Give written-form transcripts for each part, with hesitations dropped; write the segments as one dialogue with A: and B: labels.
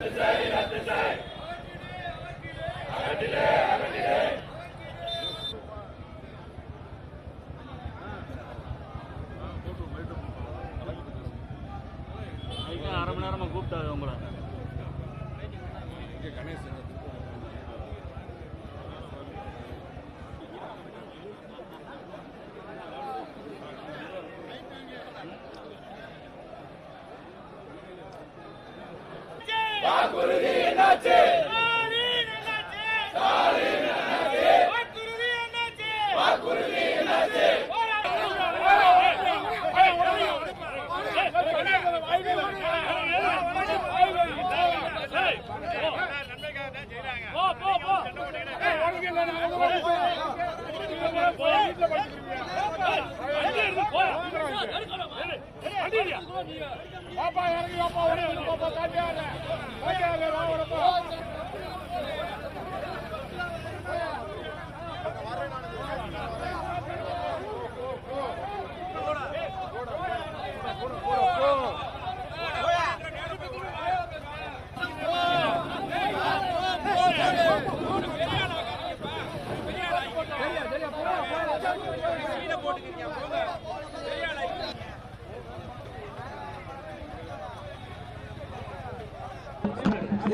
A: அரை மணி நேரமா கூப்பிட்டாங்க உங்களை.
B: வாக்குறுதி என்னாச்சு? வாக்குறுதி என்னாச்சு?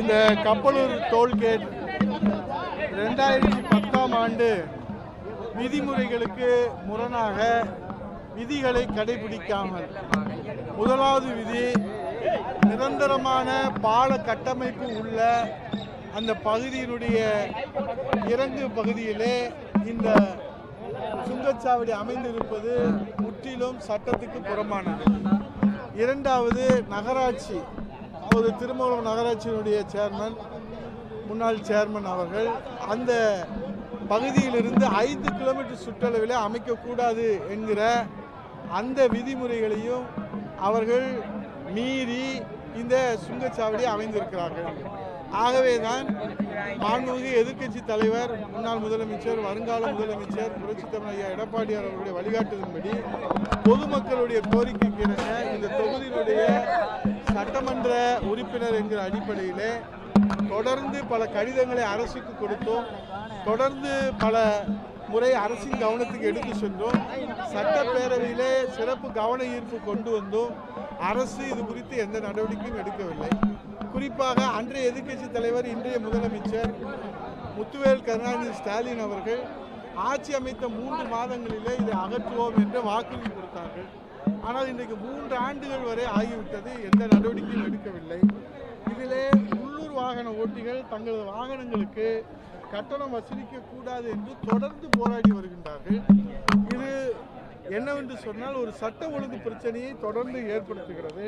C: இந்த கப்பலூர் டோல்கேட் 2010ஆம் ஆண்டு விதிமுறைகளுக்கு முரணாக விதிகளை கடைபிடிக்காமல், முதலாவது விதி, நிரந்தரமான பால கட்டமைப்பு உள்ள அந்த பகுதியினுடைய இறங்கு பகுதியிலே இந்த சுங்கச்சாவடி அமைந்திருப்பது முற்றிலும் சட்டத்துக்கு புறம்பானது. இரண்டாவது, நகராட்சி, ஒரு திருமங்கலம் நகராட்சியினுடைய சேர்மன், முன்னாள் சேர்மன் அவர்கள் அந்த பகுதியிலிருந்து 5 கிலோமீட்டர் சுற்றளவில் அமைக்கக்கூடாது என்கிற அந்த விதிமுறைகளையும் அவர்கள் மீறி இந்த சுங்கச்சாவடி அமைந்திருக்கிறார்கள். ஆகவே தான் மாண்புமிகு எதிர்க்கட்சி தலைவர், முன்னாள் முதலமைச்சர், வருங்கால முதலமைச்சர் புரட்சித் தலைவர் ஐயா எடப்பாடியார் அவர்களுடைய வழிகாட்டுதன்படி பொதுமக்களுடைய கோரிக்கைக்கு இணங்க இந்த தொகுதியினுடைய சட்டமன்ற உறுப்பினர் என்கிற அடிப்படையிலே தொடர்ந்து பல கடிதங்களை அரசுக்கு கொடுத்தோம். தொடர்ந்து பல முறை அரசின் கவனத்துக்கு எடுத்து சென்றோம். சட்டப்பேரவையிலே சிறப்பு கவன ஈர்ப்பு கொண்டு வந்தோம். அரசு இது குறித்து எந்த நடவடிக்கையும் எடுக்கவில்லை. குறிப்பாக அன்றைய எதிர்க்கட்சி தலைவர், இன்றைய முதலமைச்சர் முத்துவேல் கருணாநிதி ஸ்டாலின் அவர்கள் ஆட்சி அமைத்த 3 மாதங்களிலே இதை அகற்றுவோம் என்ற வாக்குறுதி கொடுத்தார்கள். ஆனால் இன்றைக்கு 3 ஆண்டுகள் வரை ஆகிவிட்டது, எந்த நடவடிக்கையும் எடுக்கவில்லை. இதிலே உள்ளூர் வாகன ஓட்டிகள் தங்களது வாகனங்களுக்கு கட்டணம் வசூலிக்க கூடாது என்று தொடர்ந்து போராடி வருகின்றார்கள். இது என்னவென்று சொன்னால் ஒரு சட்ட ஒழுங்கு பிரச்சனையை தொடர்ந்து ஏற்படுத்துகிறது.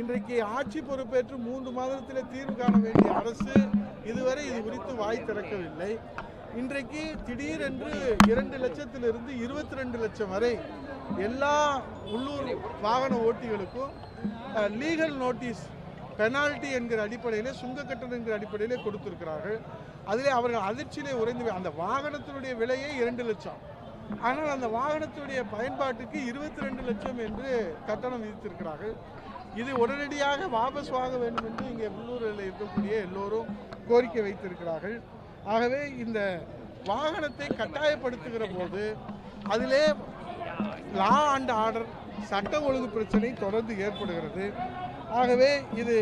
C: இன்றைக்கு ஆட்சி பொறுப்பேற்று 3 மாதத்தில் தீர்வு காண வேண்டிய அரசு இதுவரை இது குறித்து வாய் திறக்கவில்லை. இன்றைக்கு திடீரென்று 2 லட்சத்திலிருந்து 22 லட்சம் வரை எல்லா உள்ளூர் வாகன ஓட்டிகளுக்கும் லீகல் நோட்டீஸ், பெனால்ட்டி என்கிற அடிப்படையில், சுங்க கட்டணம் என்கிற அடிப்படையில் கொடுத்திருக்கிறார்கள். அதிலே அவர்கள் அதிர்ச்சியிலே உறைந்து, அந்த வாகனத்தினுடைய விலையே 2 லட்சம், ஆனால் அந்த வாகனத்துடைய பயன்பாட்டுக்கு 22 லட்சம் என்று கட்டணம் விதித்திருக்கிறார்கள். இது உடனடியாக வாபஸ் வாங்க வேண்டும் என்று இங்கே உள்ளூரில் இருக்கக்கூடிய எல்லோரும் கோரிக்கை வைத்திருக்கிறார்கள். ஆகவே இந்த வாகனத்தை கட்டாயப்படுத்துகிற போது அதிலே லா அண்ட் ஆர்டர், சட்ட ஒழுங்கு பிரச்சனை தொடர்ந்து ஏற்படுகிறது. ஆகவே இது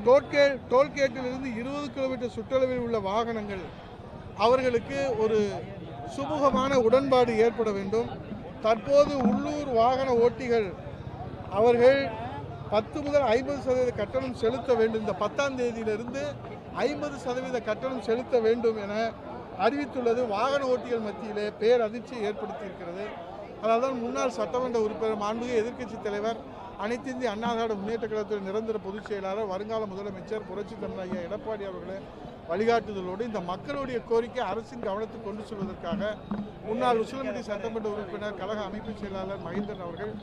C: டோல்கேட்டிலிருந்து 20 கிலோமீட்டர் சுற்றளவில் உள்ள வாகனங்கள் அவர்களுக்கு ஒரு சுமூகமான உடன்பாடு ஏற்பட வேண்டும். தற்போது உள்ளூர் வாகன ஓட்டிகள் அவர்கள் 10 முதல் 50% கட்டணம் செலுத்த வேண்டும். இந்த 10ஆம் தேதியிலிருந்து 50% கட்டணம் செலுத்த வேண்டும் என அறிவித்துள்ளது வாகன ஓட்டிகள் மத்தியிலே பேரதிர்ச்சியை ஏற்படுத்தியிருக்கிறது. அதனால்தான் முன்னாள் சட்டமன்ற உறுப்பினர், மாண்புமிகு எதிர்க்கட்சி தலைவர், அனைத்து இந்திய அண்ணா திராவிட முன்னேற்ற கழகத்துடைய நிரந்தர பொதுச் செயலாளர், வருங்கால முதலமைச்சர் புரட்சித் தலைவர் ஐயா எடப்பாடி அவர்களே வழிகாட்டுதலோடு இந்த மக்களுடைய கோரிக்கை அரசின் கவனத்துக்கு கொண்டு செல்வதற்காக முன்னாள் உசிலம்பட்டி சட்டமன்ற உறுப்பினர், கழக அமைப்பு செயலாளர் மகேந்திரன் அவர்கள்,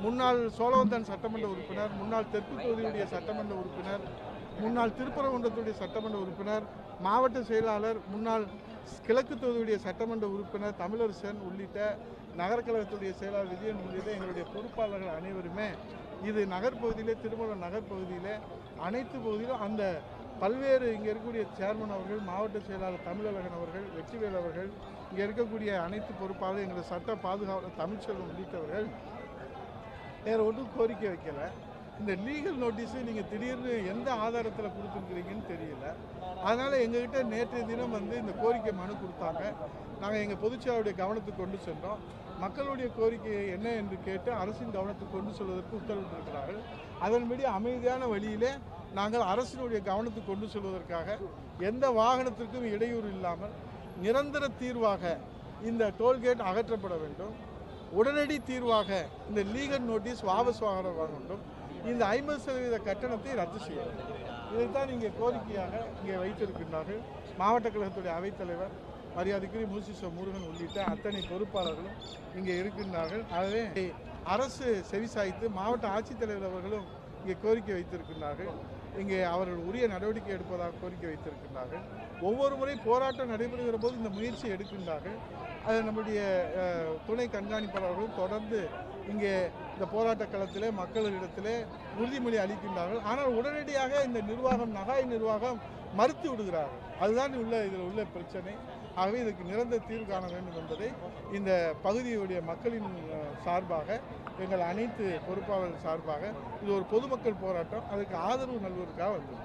C: முன்னாள் சோழவந்தான் சட்டமன்ற உறுப்பினர், முன்னாள் தெற்கு தொகுதியுடைய சட்டமன்ற உறுப்பினர், முன்னாள் திருப்பரங்குன்றத்துடைய சட்டமன்ற உறுப்பினர், மாவட்ட செயலாளர், முன்னாள் கிழக்கு தொகுதியுடைய சட்டமன்ற உறுப்பினர் தமிழரசன் உள்ளிட்ட நகர கழகத்துடைய செயலாளர் விஜயன் உள்ளிட்ட எங்களுடைய பொறுப்பாளர்கள் அனைவருமே இது நகர்ப்பகுதியிலே, திருமணம் நகர்ப்பகுதியில் அனைத்து பகுதியிலும் அந்த பல்வேறு இங்கே இருக்கக்கூடிய சேர்மன் அவர்கள், மாவட்ட செயலாளர் தமிழழகன் அவர்கள், வெற்றிவேல் அவர்கள், இங்கே இருக்கக்கூடிய அனைத்து பொறுப்பாளர்கள், எங்களது சட்ட பாதுகாவலர் தமிழ்ச்செல்வன் உள்ளிட்டவர்கள் வேறு ஒன்றும் கோரிக்கை வைக்கலை. இந்த லீகல் நோட்டீஸு நீங்கள் திடீர்னு எந்த ஆதாரத்தில் கொடுத்துருக்குறீங்கன்னு தெரியல. அதனால் எங்ககிட்ட நேற்றைய தினம் இந்த கோரிக்கை மனு கொடுத்தாங்க. நாங்கள் எங்கள் பொதுச்செயலாளருடைய கவனத்துக்கு கொண்டு சென்றோம். மக்களுடைய கோரிக்கை என்ன என்று கேட்டு அரசின் கவனத்துக்கு கொண்டு செல்வதற்கு உத்தரவிட்டிருக்கிறார்கள். அதன்படி அமைதியான வழியிலே நாங்கள் அரசினுடைய கவனத்துக்கு கொண்டு செல்வதற்காக எந்த வாகனத்திற்கும் இடையூறு இல்லாமல் நிரந்தர தீர்வாக இந்த டோல்கேட் அகற்றப்பட வேண்டும். உடனடி தீர்வாக இந்த லீகல் நோட்டீஸ் வாபஸ் வாங்க வேண்டும். இந்த 50% கட்டணத்தை ரத்து செய்ய வேண்டும். இதைத்தான் இங்கே கோரிக்கையாக இங்கே வைத்திருக்கின்றார்கள். மாவட்ட கழகத்துடைய அவைத்தலைவர் மரியாதைக்குரிய மூசிசோ முருகன் உள்ளிட்ட அத்தனை பொறுப்பாளர்களும் இங்கே இருக்கின்றார்கள். ஆகவே அரசு செவிசாய்த்து மாவட்ட ஆட்சித்தலைவர் அவர்களும் இங்கே கோரிக்கை வைத்திருக்கின்றார்கள். இங்கே அவர்கள் உரிய நடவடிக்கை எடுப்பதாக கோரிக்கை வைத்திருக்கின்றார்கள். ஒவ்வொரு முறை போராட்டம் நடைபெறுகிற போது இந்த முயற்சி எடுக்கின்றார்கள். அது நம்முடைய துணை கண்காணிப்பாளர்களும் தொடர்ந்து இங்கே இந்த போராட்ட களத்திலே மக்களிடத்திலே உறுதிமொழி அளிக்கின்றார்கள். ஆனால் உடனடியாக இந்த நிர்வாகம், நகாய் நிர்வாகம் மறுத்து விடுகிறார்கள். அதுதான் இதில் உள்ள பிரச்சனை. ஆகவே இதுக்கு நிரந்தர தீர்வு காண வேண்டும் என்பதை இந்த பகுதியுடைய மக்களின் சார்பாக, எங்கள் அனைத்து பொறுப்பாளர்கள் சார்பாக இது ஒரு பொதுமக்கள் போராட்டம், அதுக்கு ஆதரவு நல்வதற்காக வந்தது.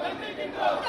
B: கண்டிக்கின்றோம்